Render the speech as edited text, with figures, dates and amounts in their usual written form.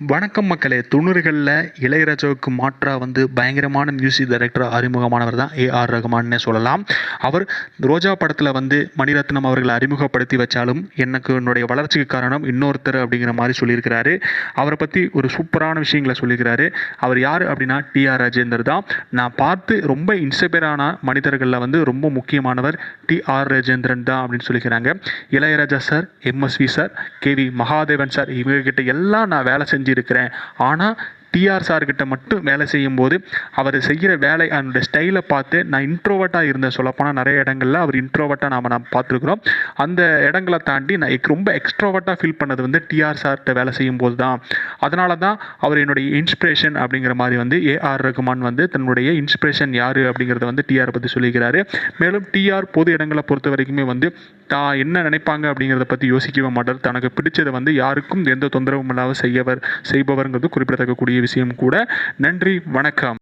வணக்கம் மக்களே. 90களில் இளையராஜாவுக்கு மாற்றாக பயங்கரமான மியூசிக் டைரக்டராக அறிமுகமானவர் தான் ஏஆர் ரகுமான்னே சொல்லலாம். அவர் ரோஜா படத்தில் மணிரத்னம் அவர்களை அறிமுகப்படுத்தி வச்சாலும் எனக்கு என்னுடைய வளர்ச்சிக்கு காரணம் இன்னொருத்தர் அப்படிங்கிற மாதிரி சொல்லியிருக்கிறாரு. அவரை பற்றி ஒரு சூப்பரான விஷயங்களை சொல்லியிருக்கிறாரு. அவர் யார் அப்படின்னா டிஆர் ராஜேந்தர் தான். நான் பார்த்து ரொம்ப இன்ஸ்பயரான மனிதர்களில் ரொம்ப முக்கியமானவர் டிஆர் ராஜேந்திரன் தான் அப்படின்னு சொல்லிக்கிறாங்க. Ilaiyaraaja sir, MSV sir, KV Mahadevan sir, இவங்ககிட்ட எல்லாம் நான் வேலை செஞ்சுருக்கிறேன். ஆனால் டிஆர் சார்கிட்ட மட்டும் வேலை செய்யும்போது அவர் செய்கிற வேலை அந்த ஸ்டைலை பார்த்து நான் இன்ட்ரோவர்ட்டாக இருந்தேன். சொல்லப்போனால் நிறைய இடங்களில் அவர் இன்ட்ரோவர்ட்டாக நாம் பார்த்துருக்குறோம். அந்த இடங்களை தாண்டி நான் ரொம்ப எக்ஸ்ட்ரோவர்ட்டாக ஃபீல் பண்ணது டிஆர் சார்கிட்ட வேலை செய்யும்போது தான். அதனால தான் அவர் என்னுடைய இன்ஸ்பிரேஷன் அப்படிங்கிற மாதிரி ஏஆர் ரகுமான் தன்னுடைய இன்ஸ்பிரேஷன் யார் அப்படிங்கிறத டிஆர் பற்றி சொல்லிக்கிறாரு. மேலும் டிஆர் பொது இடங்களை பொறுத்த வரைக்குமே தான் என்ன நினைப்பாங்க அப்படிங்கிறத பற்றி யோசிக்கவே மாட்டார். தனக்கு பிடிச்சதை யாருக்கும் எந்த தொந்தரவும் இல்லாமல் செய்பவர்ங்கிறது குறிப்பிடத்தக்கக்கூடிய விஷயம் கூட. நன்றி, வணக்கம்.